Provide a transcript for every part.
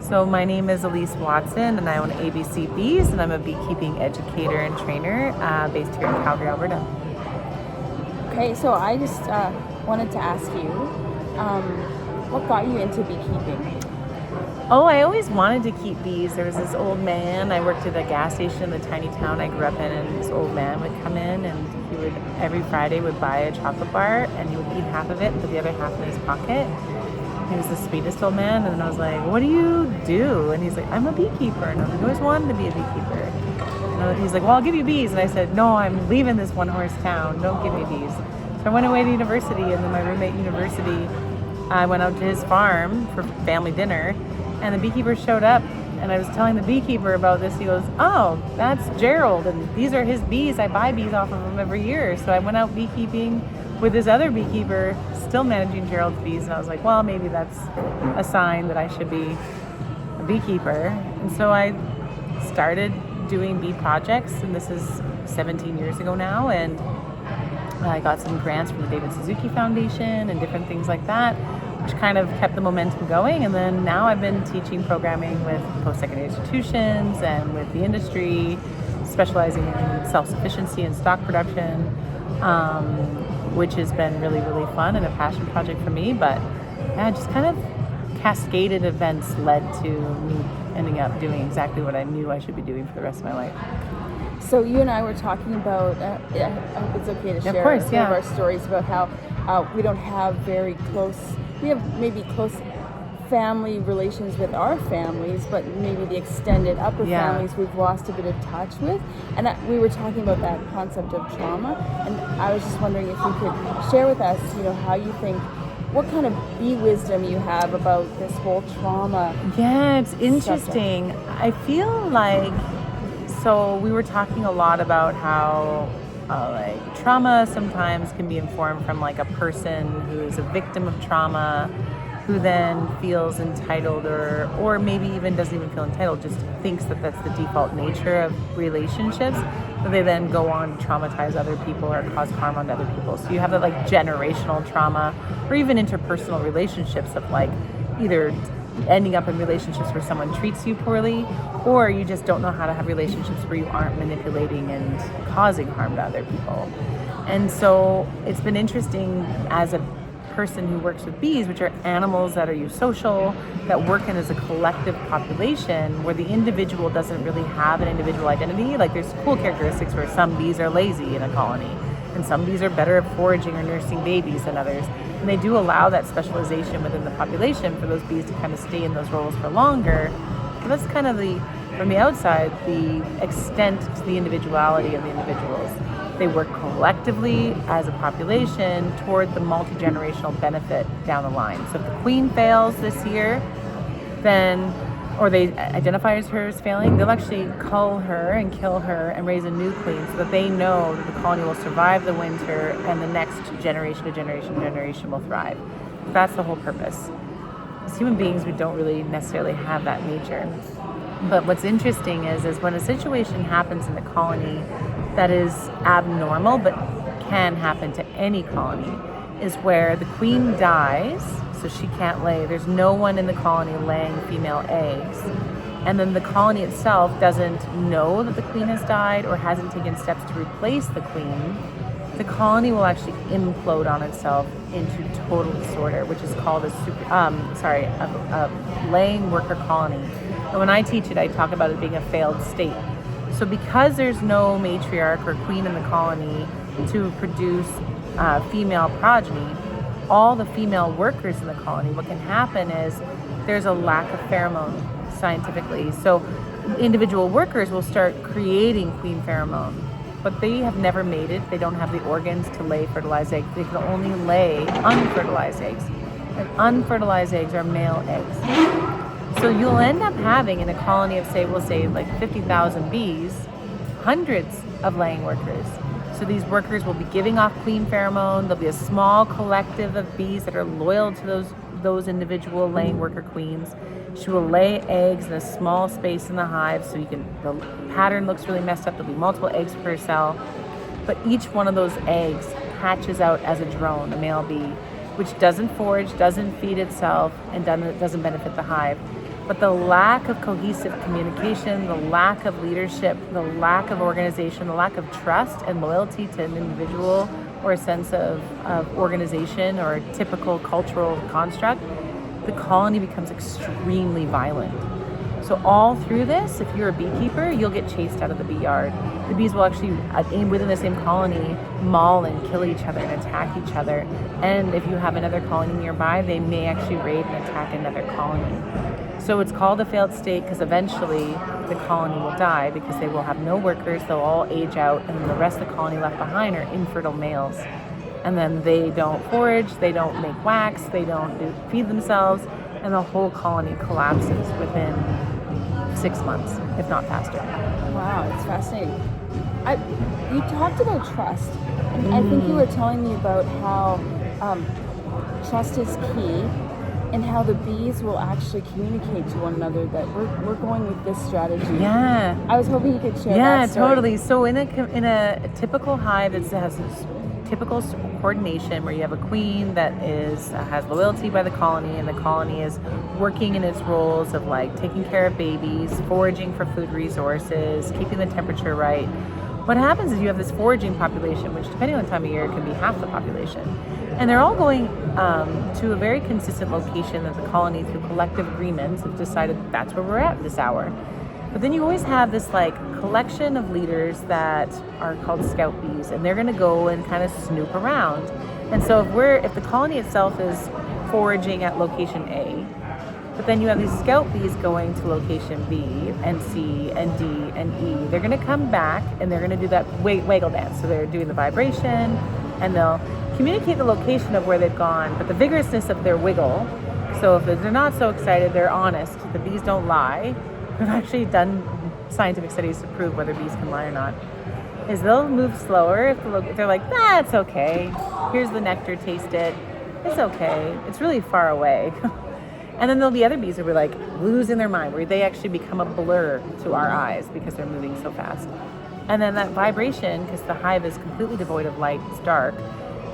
So my name is Elise Watson, and I own ABC Bees, and I'm a beekeeping educator and trainer based here in Calgary, Alberta. Okay, so I just wanted to ask you, what got you into beekeeping? Oh, I always wanted to keep bees. There was this old man. I worked at a gas station in the tiny town I grew up in, and this old man would come in, and he would every Friday would buy a chocolate bar, and he would eat half of it and put the other half in his pocket. He was the sweetest old man, and I was like, "What do you do?" And he's like, "I'm a beekeeper," and I always wanted to be a beekeeper. And he's like, "Well, I'll give you bees," and I said, "No, I'm leaving this one-horse town. Don't give me bees." So I went away to university, and then my roommate at university, I went out to his farm for family dinner, and the beekeeper showed up, and I was telling the beekeeper about this. He goes, "Oh, that's Gerald, and these are his bees. I buy bees off of him every year." So I went out beekeeping with this other beekeeper, still managing Gerald's bees, and I was like, well, maybe that's a sign that I should be a beekeeper. And so I started doing bee projects, and this is 17 years ago now, and I got some grants from the David Suzuki Foundation and different things like that, which kind of kept the momentum going. And then now I've been teaching programming with post-secondary institutions and with the industry, specializing in self-sufficiency and stock production, which has been really, really fun and a passion project for me. But yeah, just kind of cascaded events led to me ending up doing exactly what I knew I should be doing for the rest of my life. So you and I were talking about, I hope it's okay to share of course, some of our stories about how we don't have very close, we have maybe close family relations with our families, but maybe the extended upper families we've lost a bit of touch with. And we were talking about that concept of trauma, and I was just wondering if you could share with us, how you think, what kind of bee wisdom you have about this whole trauma. Yeah, it's interesting. I feel like, so we were talking a lot about how trauma sometimes can be informed from like a person who is a victim of trauma, who then feels entitled or maybe even doesn't even feel entitled, just thinks that that's the default nature of relationships, but they then go on to traumatize other people or cause harm on other people. So you have that like generational trauma or even interpersonal relationships of like either ending up in relationships where someone treats you poorly, or you just don't know how to have relationships where you aren't manipulating and causing harm to other people. And so it's been interesting as a person who works with bees, which are animals that are eusocial, that work in as a collective population where the individual doesn't really have an individual identity. Like there's cool characteristics where some bees are lazy in a colony, and some bees are better at foraging or nursing babies than others. And they do allow that specialization within the population for those bees to kind of stay in those roles for longer. So that's kind of from the outside, the extent to the individuality of the individuals. They work collectively as a population toward the multi-generational benefit down the line. So if the queen fails this year, then, or they identify her as failing, they'll actually cull her and kill her and raise a new queen so that they know that the colony will survive the winter and the next generation to generation will thrive. That's the whole purpose. As human beings, we don't really necessarily have that nature. But what's interesting is when a situation happens in the colony that is abnormal, but can happen to any colony, is where the queen dies, so she can't lay. There's no one in the colony laying female eggs. And then the colony itself doesn't know that the queen has died or hasn't taken steps to replace the queen. The colony will actually implode on itself into total disorder, which is called a laying worker colony. And when I teach it, I talk about it being a failed state. So because there's no matriarch or queen in the colony to produce female progeny, all the female workers in the colony, what can happen is there's a lack of pheromone scientifically. So individual workers will start creating queen pheromone, but they have never mated. They don't have the organs to lay fertilized eggs. They can only lay unfertilized eggs. And unfertilized eggs are male eggs. So you'll end up having in a colony of we'll say like 50,000 bees, hundreds of laying workers. So these workers will be giving off queen pheromone. There'll be a small collective of bees that are loyal to those individual laying worker queens. She will lay eggs in a small space in the hive, so the pattern looks really messed up. There'll be multiple eggs per cell, but each one of those eggs hatches out as a drone, a male bee, which doesn't forage, doesn't feed itself, and doesn't benefit the hive. But the lack of cohesive communication, the lack of leadership, the lack of organization, the lack of trust and loyalty to an individual or a sense of organization or a typical cultural construct, the colony becomes extremely violent. So all through this, if you're a beekeeper, you'll get chased out of the bee yard. The bees will actually, within the same colony, maul and kill each other and attack each other. And if you have another colony nearby, they may actually raid and attack another colony. So it's called a failed state because eventually the colony will die because they will have no workers, they'll all age out, and the rest of the colony left behind are infertile males. And then they don't forage, they don't make wax, they don't feed themselves, and the whole colony collapses within 6 months, if not faster. Wow, it's fascinating. You talked about trust, and I think you were telling me about how trust is key, and how the bees will actually communicate to one another that we're going with this strategy. Yeah. I was hoping you could share that Yeah, story. totally. So in a typical hive that has this typical coordination where you have a queen that has loyalty by the colony, and the colony is working in its roles of like taking care of babies, foraging for food resources, keeping the temperature right. What happens is you have this foraging population, which depending on the time of year can be half the population. And they're all going to a very consistent location that the colony, through collective agreements, have decided that's where we're at this hour. But then you always have this like collection of leaders that are called scout bees, and they're going to go and kind of snoop around. And so if the colony itself is foraging at location A, but then you have these scout bees going to location B and C and D and E, they're going to come back and they're going to do that waggle dance. So they're doing the vibration, and they'll communicate the location of where they've gone, but the vigorousness of their wiggle. So if they're not so excited, they're honest. The bees don't lie. We've actually done scientific studies to prove whether bees can lie or not. Is they'll move slower if they're like, it's okay. Here's the nectar, taste it. It's okay. It's really far away. And then there'll be other bees who are like losing their mind, where they actually become a blur to our eyes because they're moving so fast. And then that vibration, because the hive is completely devoid of light, it's dark,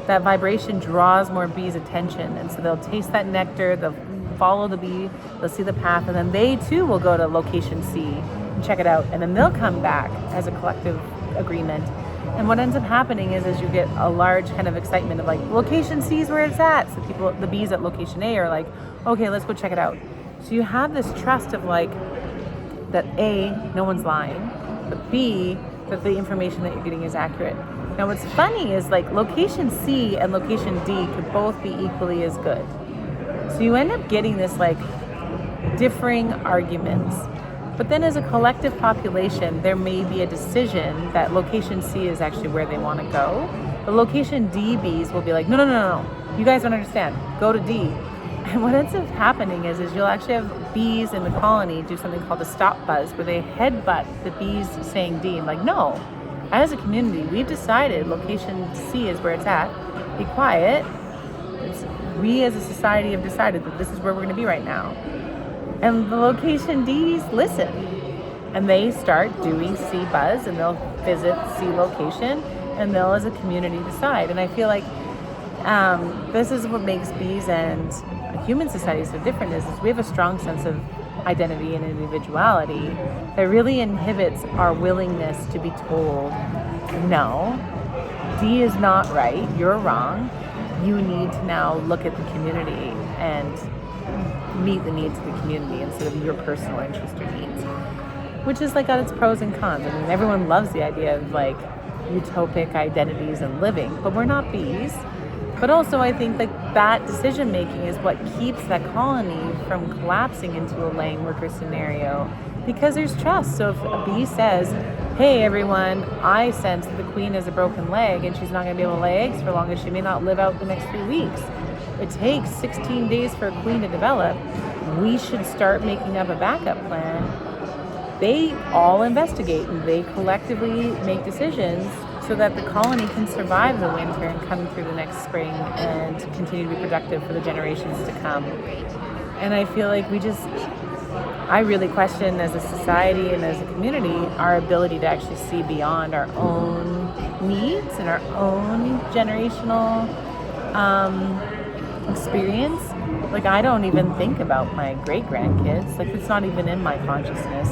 that vibration draws more bees' attention. And so they'll taste that nectar, they'll follow the bee, they'll see the path, and then they too will go to location C and check it out. And then they'll come back as a collective agreement. And what ends up happening is you get a large kind of excitement of like, location C is where it's at. So the bees at location A are like, okay, let's go check it out. So you have this trust of like, that A, no one's lying, but B, that the information that you're getting is accurate. Now what's funny is like location C and location D could both be equally as good. So you end up getting this like differing arguments. But then as a collective population, there may be a decision that location C is actually where they want to go. The location D bees will be like, no. You guys don't understand. Go to D. And what ends up happening is you'll actually have bees in the colony do something called a stop buzz, where they headbutt the bees saying D. And like, no, as a community, we've decided location C is where it's at. Be quiet. We as a society have decided that this is where we're going to be right now. And the location D's listen. And they start doing C buzz, and they'll visit C location, and they'll as a community decide. And I feel like this is what makes bees and human society so different is we have a strong sense of identity and individuality that really inhibits our willingness to be told, no, D is not right, you're wrong. You need to now look at the community and meet the needs of the community instead of your personal interest or needs, which is like got its pros and cons. I mean, everyone loves the idea of like utopic identities and living, but we're not bees. But also I think that decision making is what keeps that colony from collapsing into a laying worker scenario, because there's trust. So if a bee says, hey everyone, I sense that the queen has a broken leg and she's not going to be able to lay eggs for long, and she may not live out the next 3 weeks. It takes 16 days for a queen to develop. We should start making up a backup plan. They all investigate and they collectively make decisions so that the colony can survive the winter and come through the next spring and continue to be productive for the generations to come. And I feel like I really question as a society and as a community our ability to actually see beyond our own needs and our own generational experience Like, I don't even think about my great grandkids. Like, it's not even in my consciousness.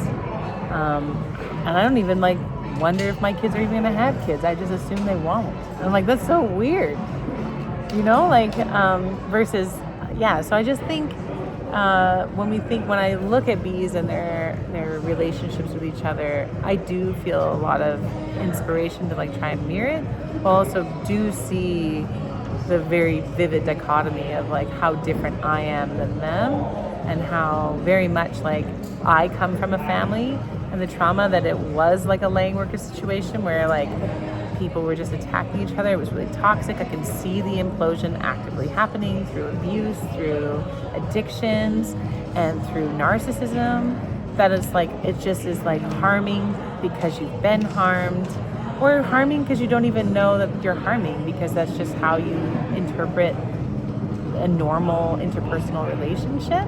And I don't even like wonder if my kids are even gonna have kids. I just assume they won't. And I'm like, that's so weird, like, versus, yeah. So I just think, when I look at bees and their relationships with each other, I do feel a lot of inspiration to like try and mirror it, but also do see the very vivid dichotomy of like how different I am than them, and how very much like I come from a family and the trauma that it was like a laying worker situation where like people were just attacking each other. It was really toxic. I can see the implosion actively happening through abuse, through addictions, and through narcissism. That is like, it just is like harming because you've been harmed, or harming because you don't even know that you're harming, because that's just how you interpret a normal interpersonal relationship.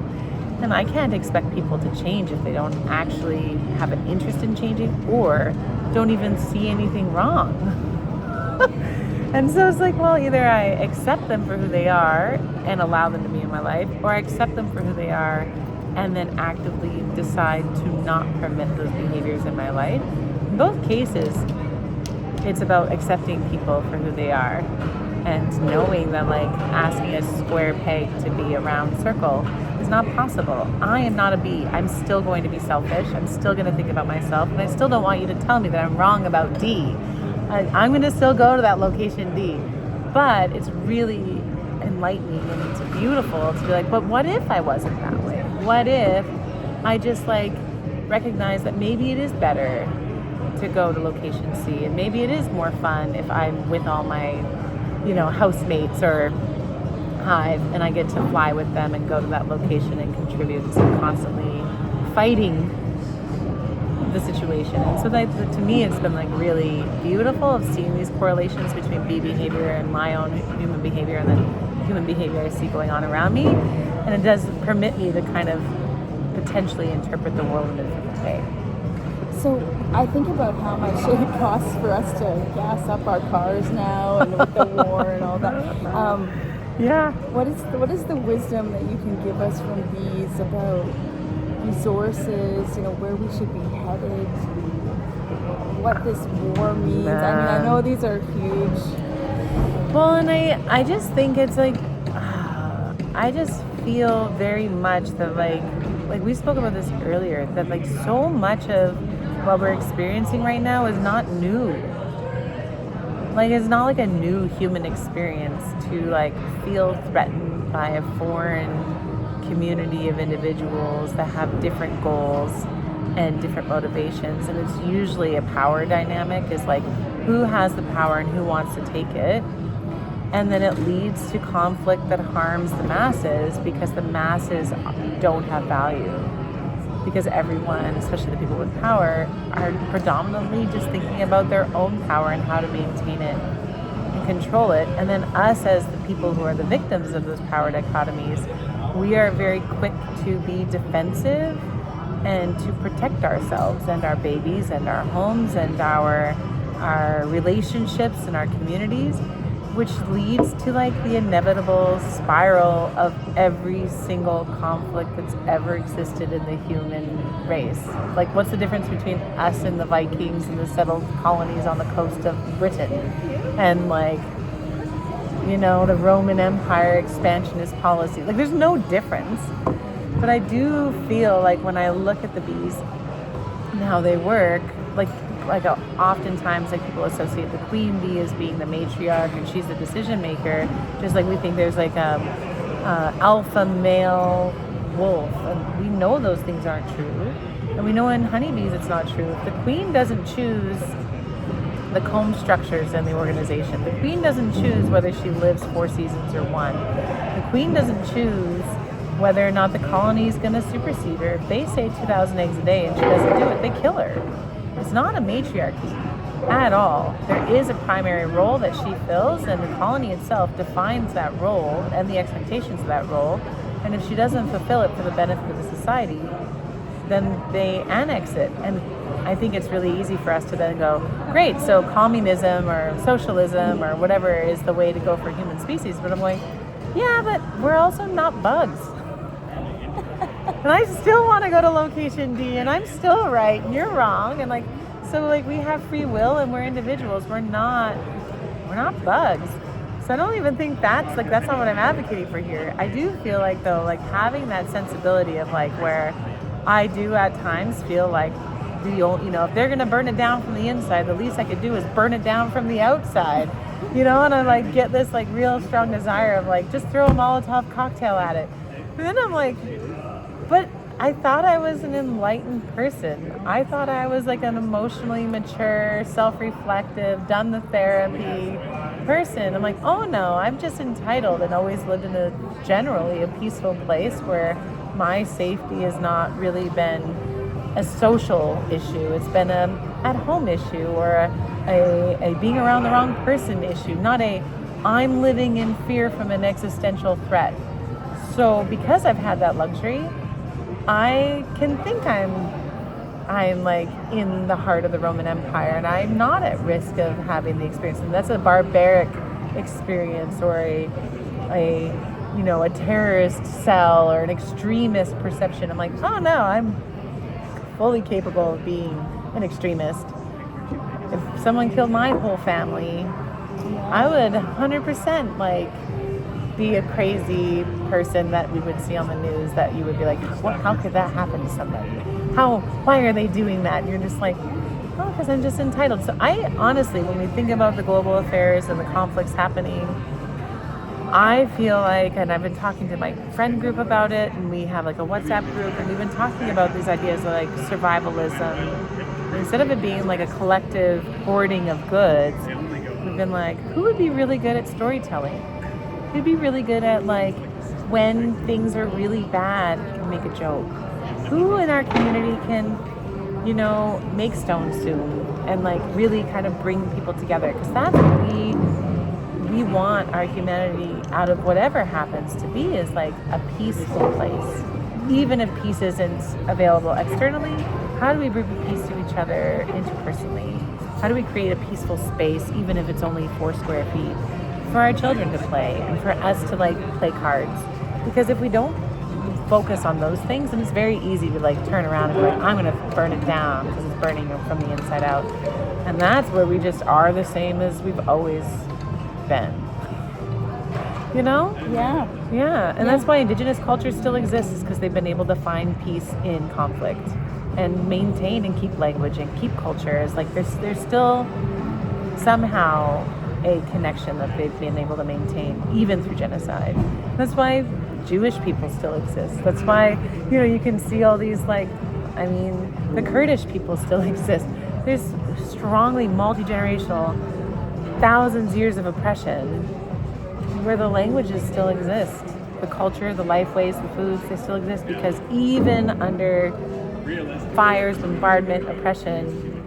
And I can't expect people to change if they don't actually have an interest in changing or don't even see anything wrong. And so it's like, well, either I accept them for who they are and allow them to be in my life, or I accept them for who they are and then actively decide to not permit those behaviors in my life. In both cases, it's about accepting people for who they are and knowing that like asking a square peg to be a round circle is not possible. I am not a bee. I'm still going to be selfish. I'm still going to think about myself, and I still don't want you to tell me that I'm wrong about D. I'm going to still go to that location D. But it's really enlightening and it's beautiful to be like, but what if I wasn't that way? What if I just like recognize that maybe it is better to go to location C, and maybe it is more fun if I'm with all my housemates or hive, and I get to fly with them and go to that location and contribute instead of constantly fighting the situation. And so that, to me, it's been like really beautiful of seeing these correlations between bee behavior and my own human behavior, and then human behavior I see going on around me. And it does permit me to kind of potentially interpret the world in a different way. So I think about how much it costs for us to gas up our cars now, and with the war and all that. Yeah. What is the wisdom that you can give us from bees about resources? Where we should be headed. What this war means. I mean, I know these are huge. Well, and I just think it's like, I just feel very much that like we spoke about this earlier, that like so much of what we're experiencing right now is not new. Like, it's not like a new human experience to like feel threatened by a foreign community of individuals that have different goals and different motivations. And it's usually a power dynamic, is like who has the power and who wants to take it. And then it leads to conflict that harms the masses, because the masses don't have value. Because everyone, especially the people with power, are predominantly just thinking about their own power and how to maintain it and control it. And then us, as the people who are the victims of those power dichotomies, we are very quick to be defensive and to protect ourselves and our babies and our homes and our relationships and our communities, which leads to like the inevitable spiral of every single conflict that's ever existed in the human race. Like, what's the difference between us and the Vikings and the settled colonies on the coast of Britain, and like, the Roman Empire expansionist policy? Like, there's no difference. But I do feel like when I look at the bees and how they work, oftentimes like people associate the queen bee as being the matriarch and she's the decision maker, just like we think there's like a alpha male wolf, and we know those things aren't true, and we know in honeybees it's not true. The queen doesn't choose the comb structures in the organization. The queen doesn't choose whether she lives 4 seasons or 1. The queen doesn't choose whether or not the colony is going to supersede her. If they say 2,000 eggs a day and she doesn't do it, they kill her. It's not a matriarchy at all. There is a primary role that she fills, and the colony itself defines that role and the expectations of that role. And if she doesn't fulfill it for the benefit of the society, then they annex it. And I think it's really easy for us to then go, great, so communism or socialism or whatever is the way to go for human species. But I'm like, Yeah, but we're also not bugs. And I still want to go to location D, and I'm still right, and you're wrong, and like, so like we have free will, and we're individuals. We're not bugs. So I don't even think that's not what I'm advocating for here. I do feel like though, like having that sensibility of like where I do at times feel like if they're gonna burn it down from the inside, the least I could do is burn it down from the outside. And I like get this like real strong desire of like just throw a Molotov cocktail at it. And then I'm like, but I thought I was an enlightened person. I thought I was like an emotionally mature, self-reflective, done the therapy person. I'm like, oh no, I'm just entitled and always lived in generally a peaceful place where my safety has not really been a social issue. It's been a at-home issue or a being around the wrong person issue, not a I'm living in fear from an existential threat. So because I've had that luxury, I can think I'm like in the heart of the Roman Empire and I'm not at risk of having the experience. And that's a barbaric experience or a terrorist cell or an extremist perception. I'm like, oh no, I'm fully capable of being an extremist. If someone killed my whole family, I would 100% like be a crazy person that we would see on the news that you would be like, how could that happen to somebody? Why are they doing that? And you're just like, oh, because I'm just entitled. So I honestly, when we think about the global affairs and the conflicts happening, I feel like, and I've been talking to my friend group about it, and we have like a WhatsApp group, and we've been talking about these ideas of like survivalism. And instead of it being like a collective hoarding of goods, we've been like, who would be really good at storytelling? Who'd be really good at like when things are really bad, can make a joke? Who in our community can, make stone soup and like really kind of bring people together? Because that's what we want our humanity out of whatever happens to be, is like a peaceful place. Even if peace isn't available externally, how do we bring peace to each other interpersonally? How do we create a peaceful space, even if it's only 4 square feet, for our children to play and for us to like play cards? Because if we don't focus on those things, then it's very easy to like turn around and be like, I'm gonna burn it down because it's burning from the inside out. And that's where we just are the same as we've always been. Yeah. And that's why indigenous cultures still exist, is because they've been able to find peace in conflict and maintain and keep language and keep cultures. Like there's still somehow a connection that they've been able to maintain even through genocide. That's why Jewish people still exist. That's why, you can see all these the Kurdish people still exist. There's strongly multi-generational, thousands of years of oppression where the languages still exist. The culture, the lifeways, the foods, they still exist because even under fires, bombardment, oppression,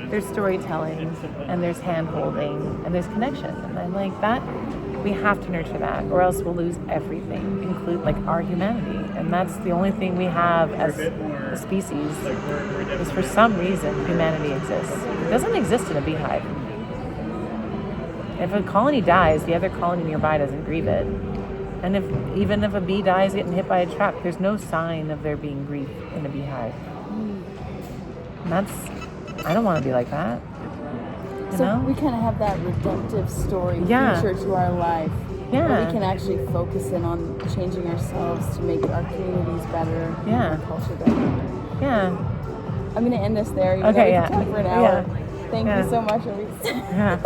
there's storytelling and there's hand-holding and there's connection. And I'm like, that, we have to nurture that or else we'll lose everything, include like our humanity. And that's the only thing we have as a species, is for some reason humanity exists. It doesn't exist in a beehive. If a colony dies, the other colony nearby doesn't grieve it. And even if a bee dies getting hit by a truck, there's no sign of there being grief in a beehive. And I don't want to be like that. So we kind of have that redemptive story feature to our life. Yeah. Where we can actually focus in on changing ourselves to make our communities better, our culture better. Yeah. I'm going to end this there. Okay, we can talk for an hour. Yeah. Thank you so much, Elise. Yeah.